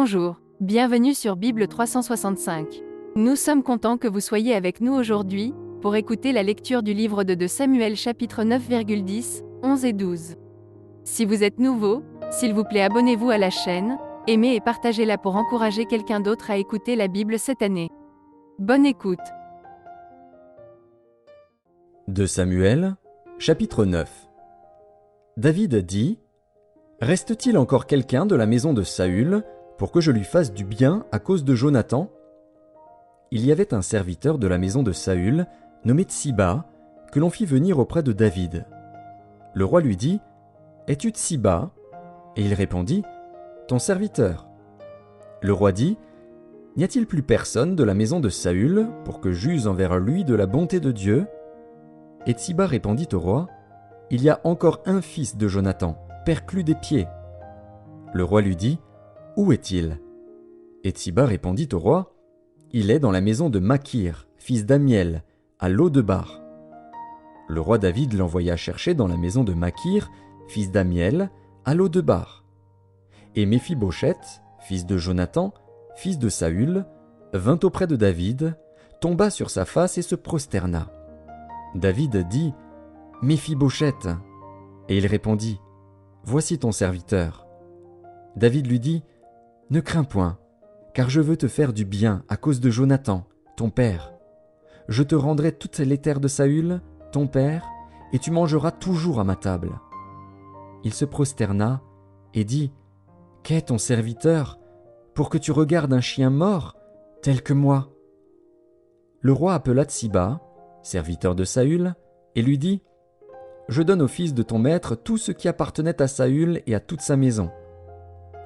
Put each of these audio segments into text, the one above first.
Bonjour, bienvenue sur Bible 365. Nous sommes contents que vous soyez avec nous aujourd'hui, pour écouter la lecture du livre de 2 Samuel chapitre 9,10, 11 et 12. Si vous êtes nouveau, s'il vous plaît abonnez-vous à la chaîne, aimez et partagez-la pour encourager quelqu'un d'autre à écouter la Bible cette année. Bonne écoute. 2 Samuel, chapitre 9. David dit : Reste-t-il encore quelqu'un de la maison de Saül pour que je lui fasse du bien à cause de Jonathan ? Il y avait un serviteur de la maison de Saül, nommé Tsiba, que l'on fit venir auprès de David. Le roi lui dit : Es-tu Tsiba ? Et il répondit : Ton serviteur. Le roi dit : N'y a-t-il plus personne de la maison de Saül pour que j'use envers lui de la bonté de Dieu ? Et Tsiba répondit au roi : Il y a encore un fils de Jonathan, perclus des pieds. Le roi lui dit : Où est-il ? Et Tsiba répondit au roi : Il est dans la maison de Makir, fils d'Amiel, à Lo-debar. Le roi David l'envoya chercher dans la maison de Makir, fils d'Amiel, à Lo-debar. Et Méphibosheth, fils de Jonathan, fils de Saül, vint auprès de David, tomba sur sa face et se prosterna. David dit : Méphibosheth. Et il répondit : Voici ton serviteur. David lui dit : Ne crains point, car je veux te faire du bien à cause de Jonathan, ton père. Je te rendrai toutes les terres de Saül, ton père, et tu mangeras toujours à ma table. Il se prosterna et dit : Qu'est ton serviteur, pour que tu regardes un chien mort, tel que moi ? Le roi appela Tsiba, serviteur de Saül, et lui dit : Je donne au fils de ton maître tout ce qui appartenait à Saül et à toute sa maison.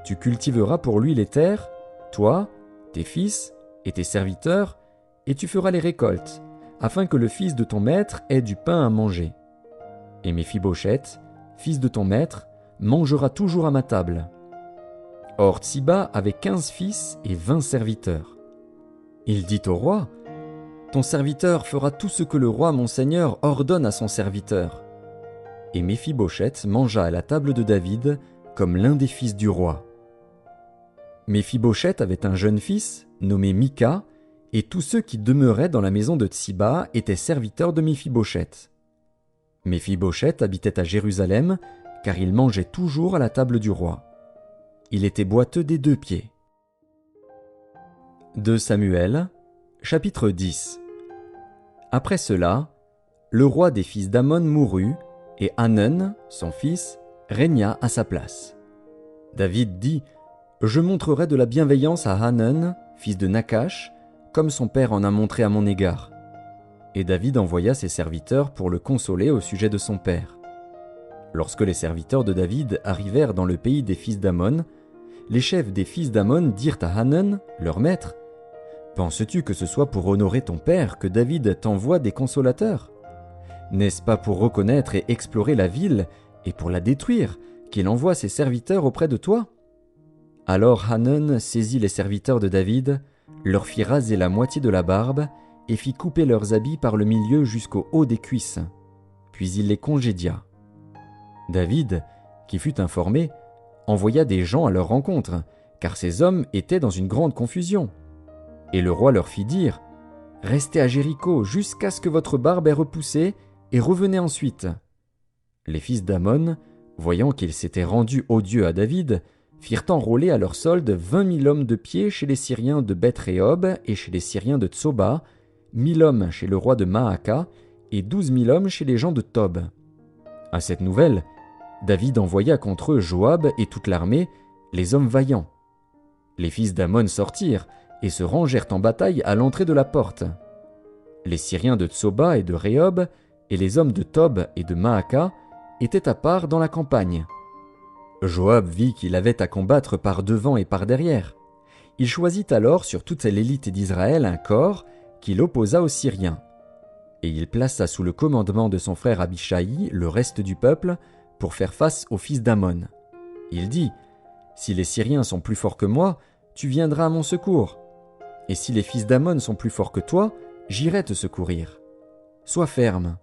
Tu cultiveras pour lui les terres, toi, tes fils et tes serviteurs, et tu feras les récoltes, afin que le fils de ton maître ait du pain à manger. Et Méphibosheth, fils de ton maître, mangera toujours à ma table. Or Tsiba avait 15 fils et 20 serviteurs. Il dit au roi : Ton serviteur fera tout ce que le roi mon seigneur ordonne à son serviteur. Et Méphibosheth mangea à la table de David comme l'un des fils du roi. Méphibosheth avait un jeune fils, nommé Mika, et tous ceux qui demeuraient dans la maison de Tsiba étaient serviteurs de Méphibosheth. Méphibosheth habitait à Jérusalem, car il mangeait toujours à la table du roi. Il était boiteux des 2 pieds. 2 Samuel, chapitre 10. Après cela, le roi des fils d'Amon mourut, et Hanun, son fils, régna à sa place. David dit : Je montrerai de la bienveillance à Hanun, fils de Nakash, comme son père en a montré à mon égard. Et David envoya ses serviteurs pour le consoler au sujet de son père. Lorsque les serviteurs de David arrivèrent dans le pays des fils d'Amon, les chefs des fils d'Amon dirent à Hanun, leur maître : Penses-tu que ce soit pour honorer ton père que David t'envoie des consolateurs ? N'est-ce pas pour reconnaître et explorer la ville et pour la détruire qu'il envoie ses serviteurs auprès de toi ? Alors Hanun saisit les serviteurs de David, leur fit raser la moitié de la barbe et fit couper leurs habits par le milieu jusqu'au haut des cuisses. Puis il les congédia. David, qui fut informé, envoya des gens à leur rencontre, car ces hommes étaient dans une grande confusion. Et le roi leur fit dire : Restez à Jéricho jusqu'à ce que votre barbe ait repoussé, et revenez ensuite. Les fils d'Amon, voyant qu'ils s'étaient rendus odieux à David, firent enrôler à leur solde 20 000 hommes de pied chez les Syriens de Beth-Rehob et chez les Syriens de Tsoba, 1 000 hommes chez le roi de Maaka et 12 000 hommes chez les gens de Tob. À cette nouvelle, David envoya contre eux Joab et toute l'armée, les hommes vaillants. Les fils d'Amon sortirent et se rangèrent en bataille à l'entrée de la porte. Les Syriens de Tsoba et de Rehob et les hommes de Tob et de Maaka étaient à part dans la campagne. Joab vit qu'il avait à combattre par devant et par derrière. Il choisit alors sur toute l'élite d'Israël un corps qu'il opposa aux Syriens. Et il plaça sous le commandement de son frère Abishai le reste du peuple pour faire face aux fils d'Amon. Il dit : Si les Syriens sont plus forts que moi, tu viendras à mon secours. Et si les fils d'Amon sont plus forts que toi, j'irai te secourir. Sois ferme,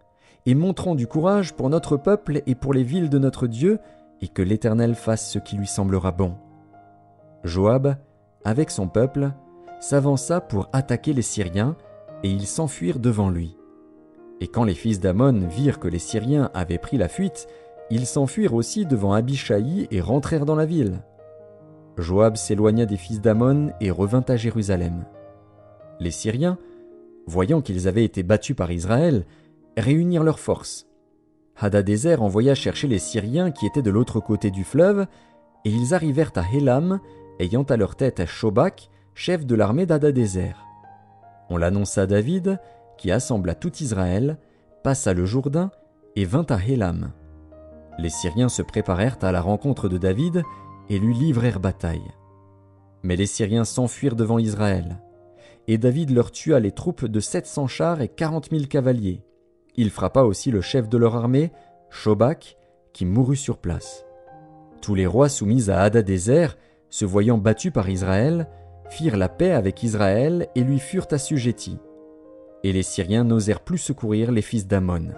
et montrons du courage pour notre peuple et pour les villes de notre Dieu, et que l'Éternel fasse ce qui lui semblera bon. Joab avec son peuple, s'avança pour attaquer les Syriens, et ils s'enfuirent devant lui. Et quand les fils d'Ammon virent que les Syriens avaient pris la fuite, ils s'enfuirent aussi devant Abishai et rentrèrent dans la ville. Joab s'éloigna des fils d'Ammon et revint à Jérusalem. Les Syriens, voyant qu'ils avaient été battus par Israël, réunirent leurs forces. Hadadézer envoya chercher les Syriens qui étaient de l'autre côté du fleuve, et ils arrivèrent à Hélam, ayant à leur tête Shobak, chef de l'armée d'Hadadézer. On l'annonça à David, qui assembla tout Israël, passa le Jourdain et vint à Hélam. Les Syriens se préparèrent à la rencontre de David et lui livrèrent bataille. Mais les Syriens s'enfuirent devant Israël. Et David leur tua les troupes de 700 chars et 40 000 cavaliers. Il frappa aussi le chef de leur armée, Shobak, qui mourut sur place. Tous les rois soumis à Hadadézer, se voyant battus par Israël, firent la paix avec Israël et lui furent assujettis. Et les Syriens n'osèrent plus secourir les fils d'Ammon.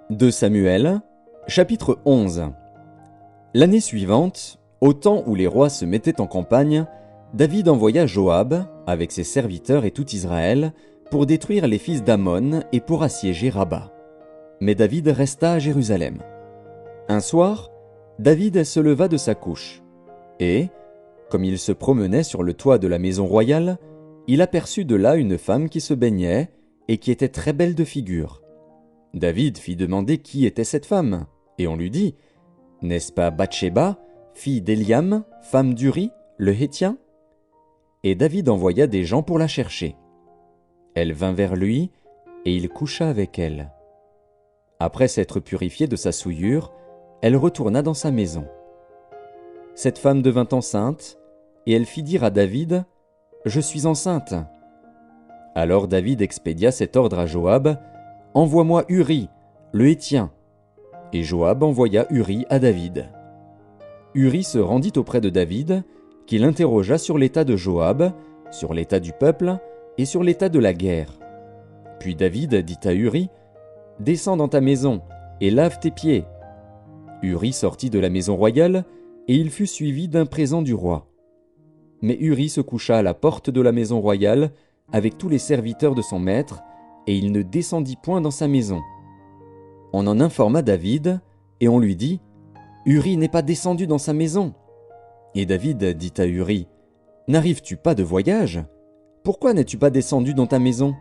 2 Samuel, chapitre 11. L'année suivante, au temps où les rois se mettaient en campagne, David envoya Joab, avec ses serviteurs et tout Israël, pour détruire les fils d'Ammon et pour assiéger Rabba. Mais David resta à Jérusalem. Un soir, David se leva de sa couche, et, comme il se promenait sur le toit de la maison royale, il aperçut de là une femme qui se baignait et qui était très belle de figure. David fit demander qui était cette femme, et on lui dit « N'est-ce pas Bathsheba, fille d'Éliam, femme d'Uri, le Hétien ?» Et David envoya des gens pour la chercher. Elle vint vers lui, et il coucha avec elle. Après s'être purifiée de sa souillure, elle retourna dans sa maison. Cette femme devint enceinte, et elle fit dire à David « Je suis enceinte. » Alors David expédia cet ordre à Joab « Envoie-moi Uri, le Hétien. » Et Joab envoya Uri à David. Uri se rendit auprès de David, qui l'interrogea sur l'état de Joab, sur l'état du peuple et sur l'état de la guerre. Puis David dit à Uri « Descends dans ta maison et lave tes pieds. » Uri sortit de la maison royale, et il fut suivi d'un présent du roi. Mais Uri se coucha à la porte de la maison royale, avec tous les serviteurs de son maître, et il ne descendit point dans sa maison. On en informa David, et on lui dit « Uri n'est pas descendu dans sa maison. » Et David dit à Uri « N'arrives-tu pas de voyage? Pourquoi n'es-tu pas descendu dans ta maison ?»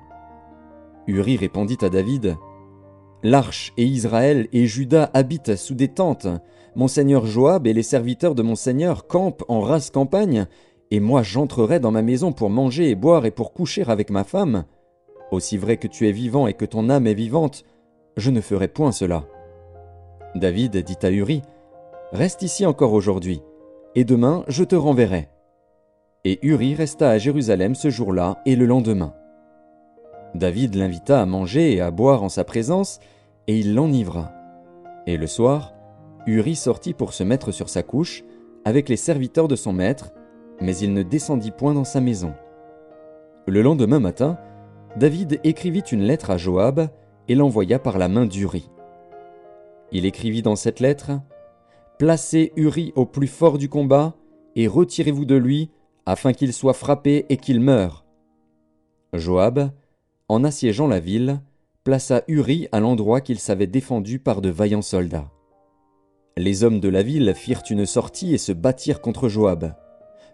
Uri répondit à David « L'arche et Israël et Juda habitent sous des tentes. Mon seigneur Joab et les serviteurs de mon seigneur campent en rase campagne, et moi j'entrerai dans ma maison pour manger et boire et pour coucher avec ma femme. Aussi vrai que tu es vivant et que ton âme est vivante, je ne ferai point cela. » David dit à Uri « Reste ici encore aujourd'hui, et demain je te renverrai. » Et Uri resta à Jérusalem ce jour-là et le lendemain. David l'invita à manger et à boire en sa présence, et il l'enivra. Et le soir, Uri sortit pour se mettre sur sa couche, avec les serviteurs de son maître, mais il ne descendit point dans sa maison. Le lendemain matin, David écrivit une lettre à Joab et l'envoya par la main d'Uri. Il écrivit dans cette lettre « Placez Uri au plus fort du combat, et retirez-vous de lui, afin qu'il soit frappé et qu'il meure. » Joab, en assiégeant la ville, plaça Uri à l'endroit qu'il savait défendu par de vaillants soldats. Les hommes de la ville firent une sortie et se battirent contre Joab.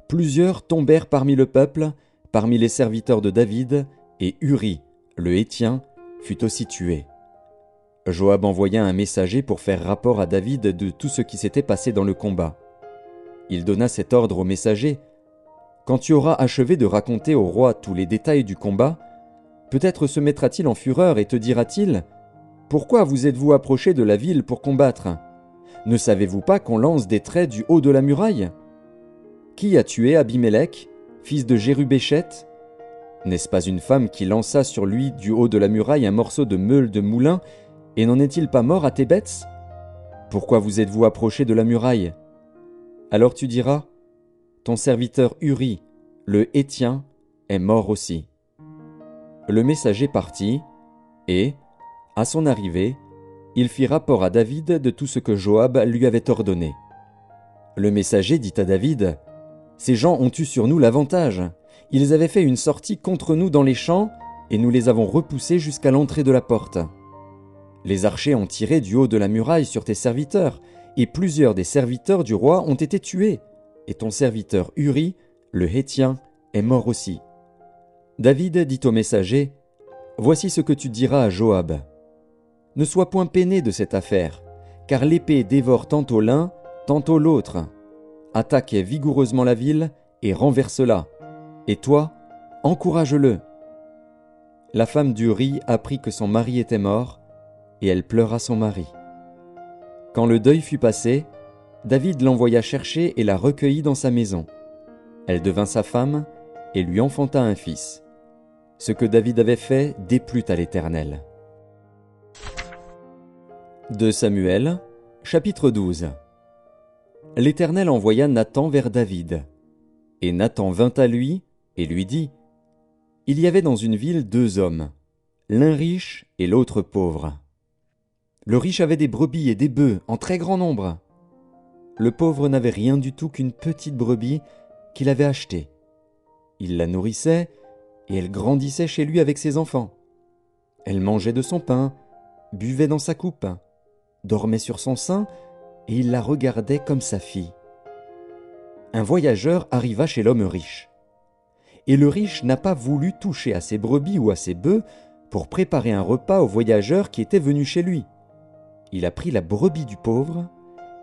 Plusieurs tombèrent parmi le peuple, parmi les serviteurs de David, et Uri, le Hétien, fut aussi tué. Joab envoya un messager pour faire rapport à David de tout ce qui s'était passé dans le combat. Il donna cet ordre au messager « Quand tu auras achevé de raconter au roi tous les détails du combat, peut-être se mettra-t-il en fureur et te dira-t-il « Pourquoi vous êtes-vous approchés de la ville pour combattre? Ne savez-vous pas qu'on lance des traits du haut de la muraille? Qui a tué Abimélec, fils de Jérubéchet? N'est-ce pas une femme qui lança sur lui du haut de la muraille un morceau de meule de moulin, et n'en est-il pas mort à Thébets? Pourquoi vous êtes-vous approchés de la muraille? Alors tu diras « Ton serviteur Uri, le Hétien, est mort aussi. » Le messager partit, et, à son arrivée, il fit rapport à David de tout ce que Joab lui avait ordonné. Le messager dit à David « Ces gens ont eu sur nous l'avantage. Ils avaient fait une sortie contre nous dans les champs, et nous les avons repoussés jusqu'à l'entrée de la porte. Les archers ont tiré du haut de la muraille sur tes serviteurs, et plusieurs des serviteurs du roi ont été tués, et ton serviteur Uri, le Héthien, est mort aussi. » David dit au messager, « Voici ce que tu diras à Joab. Ne sois point peiné de cette affaire, car l'épée dévore tantôt l'un, tantôt l'autre. Attaque vigoureusement la ville et renverse-la. Et toi, encourage-le. » La femme d'Uri apprit que son mari était mort, et elle pleura son mari. Quand le deuil fut passé, David l'envoya chercher et la recueillit dans sa maison. Elle devint sa femme et lui enfanta un fils. Ce que David avait fait déplut à l'Éternel. 2 Samuel, chapitre 12. L'Éternel envoya Nathan vers David. Et Nathan vint à lui et lui dit, « Il y avait dans une ville 2 hommes, l'un riche et l'autre pauvre. Le riche avait des brebis et des bœufs en très grand nombre. Le pauvre n'avait rien du tout qu'une petite brebis qu'il avait achetée. Il la nourrissait et elle grandissait chez lui avec ses enfants. Elle mangeait de son pain, buvait dans sa coupe, dormait sur son sein et il la regardait comme sa fille. Un voyageur arriva chez l'homme riche. Et le riche n'a pas voulu toucher à ses brebis ou à ses bœufs pour préparer un repas au voyageur qui était venu chez lui. Il a pris la brebis du pauvre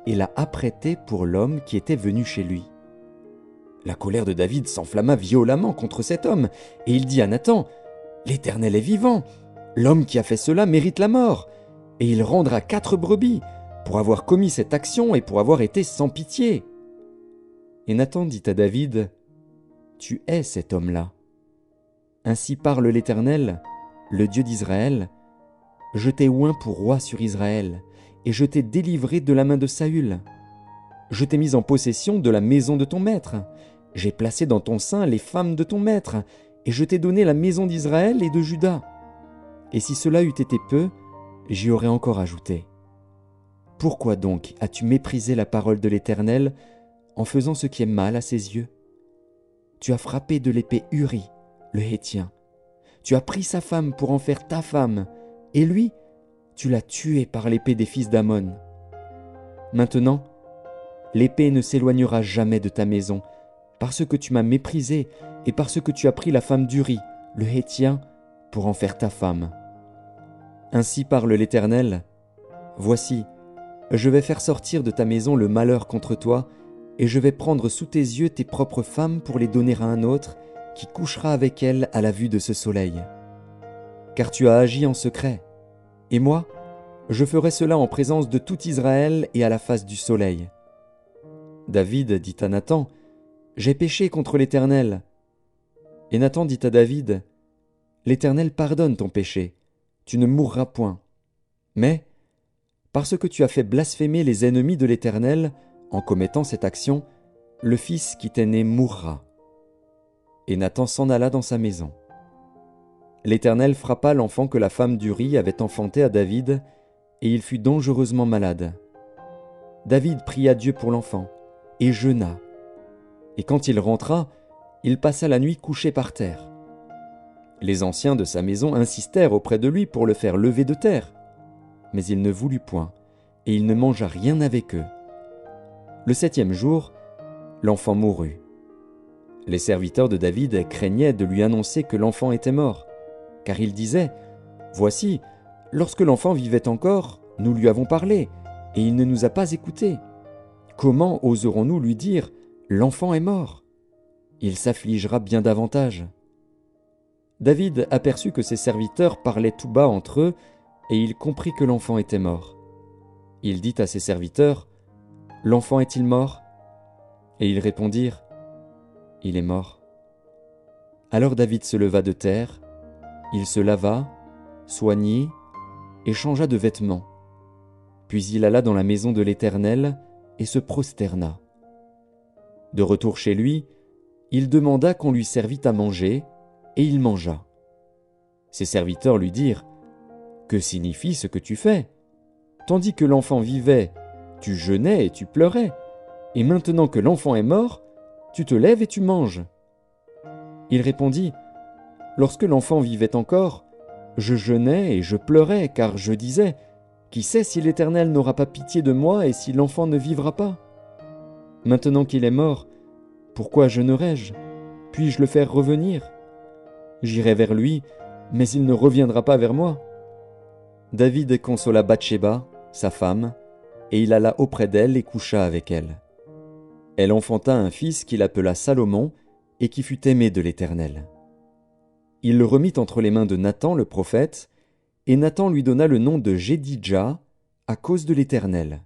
et l'a apprêtée pour l'homme qui était venu chez lui. La colère de David s'enflamma violemment contre cet homme, et il dit à Nathan, « L'Éternel est vivant, l'homme qui a fait cela mérite la mort, et il rendra 4 brebis pour avoir commis cette action et pour avoir été sans pitié. » Et Nathan dit à David, « Tu es cet homme-là. Ainsi parle l'Éternel, le Dieu d'Israël, je t'ai oint pour roi sur Israël, et je t'ai délivré de la main de Saül. Je t'ai mis en possession de la maison de ton maître. J'ai placé dans ton sein les femmes de ton maître, et je t'ai donné la maison d'Israël et de Juda. Et si cela eût été peu, j'y aurais encore ajouté. Pourquoi donc as-tu méprisé la parole de l'Éternel en faisant ce qui est mal à ses yeux? Tu as frappé de l'épée Uri, le Héthien. Tu as pris sa femme pour en faire ta femme, et lui, tu l'as tué par l'épée des fils d'Ammon. Maintenant, l'épée ne s'éloignera jamais de ta maison, parce que tu m'as méprisé et parce que tu as pris la femme d'Uri, le Héthien, pour en faire ta femme. Ainsi parle l'Éternel, voici, je vais faire sortir de ta maison le malheur contre toi, et je vais prendre sous tes yeux tes propres femmes pour les donner à un autre, qui couchera avec elles à la vue de ce soleil. Car tu as agi en secret, et moi, je ferai cela en présence de tout Israël et à la face du soleil. » David dit à Nathan, « J'ai péché contre l'Éternel. » Et Nathan dit à David, « L'Éternel pardonne ton péché, tu ne mourras point. Mais, parce que tu as fait blasphémer les ennemis de l'Éternel, en commettant cette action, le fils qui t'est né mourra. » Et Nathan s'en alla dans sa maison. L'Éternel frappa l'enfant que la femme d'Uri avait enfanté à David, et il fut dangereusement malade. David pria Dieu pour l'enfant, et jeûna. Et quand il rentra, il passa la nuit couché par terre. Les anciens de sa maison insistèrent auprès de lui pour le faire lever de terre. Mais il ne voulut point, et il ne mangea rien avec eux. Le 7e jour, l'enfant mourut. Les serviteurs de David craignaient de lui annoncer que l'enfant était mort, car ils disaient, « Voici, lorsque l'enfant vivait encore, nous lui avons parlé, et il ne nous a pas écoutés. Comment oserons-nous lui dire, « L'enfant est mort » Il s'affligera bien davantage. » David aperçut que ses serviteurs parlaient tout bas entre eux, et il comprit que l'enfant était mort. Il dit à ses serviteurs, « L'enfant est-il mort » Et ils répondirent, « Il est mort. » Alors David se leva de terre, il se lava, soignit, et changea de vêtements. Puis il alla dans la maison de l'Éternel et se prosterna. De retour chez lui, il demanda qu'on lui servît à manger, et il mangea. Ses serviteurs lui dirent, « Que signifie ce que tu fais? Tandis que l'enfant vivait, tu jeûnais et tu pleurais, et maintenant que l'enfant est mort, tu te lèves et tu manges. » Il répondit, « Lorsque l'enfant vivait encore, je jeûnais et je pleurais, car je disais, « Qui sait si l'Éternel n'aura pas pitié de moi et si l'enfant ne vivra pas ? Maintenant qu'il est mort, pourquoi jeûnerai-je? Puis-je le faire revenir? J'irai vers lui, mais il ne reviendra pas vers moi. » David consola Bathsheba, sa femme, et il alla auprès d'elle et coucha avec elle. Elle enfanta un fils qu'il appela Salomon et qui fut aimé de l'Éternel. Il le remit entre les mains de Nathan le prophète, et Nathan lui donna le nom de Jédidja à cause de l'Éternel.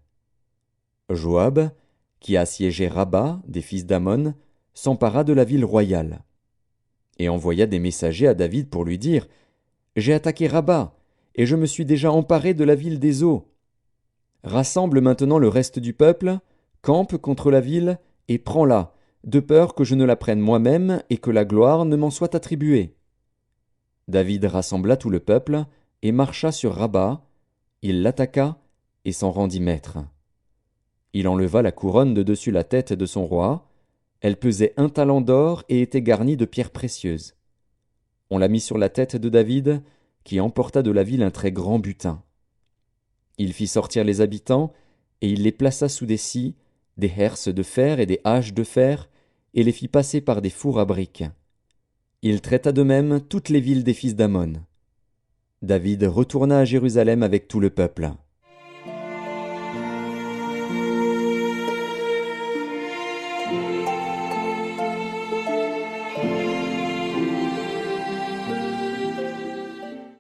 Joab, qui assiégeait Rabba, des fils d'Ammon, s'empara de la ville royale, et envoya des messagers à David pour lui dire, « J'ai attaqué Rabba, et je me suis déjà emparé de la ville des eaux. Rassemble maintenant le reste du peuple, campe contre la ville, et prends-la, de peur que je ne la prenne moi-même et que la gloire ne m'en soit attribuée. » David rassembla tout le peuple, et marcha sur Rabba, il l'attaqua, et s'en rendit maître. Il enleva la couronne de dessus la tête de son roi, elle pesait 1 talent d'or et était garnie de pierres précieuses. On la mit sur la tête de David, qui emporta de la ville un très grand butin. Il fit sortir les habitants, et il les plaça sous des scies, des herses de fer et des haches de fer, et les fit passer par des fours à briques. Il traita de même toutes les villes des fils d'Ammon. David retourna à Jérusalem avec tout le peuple.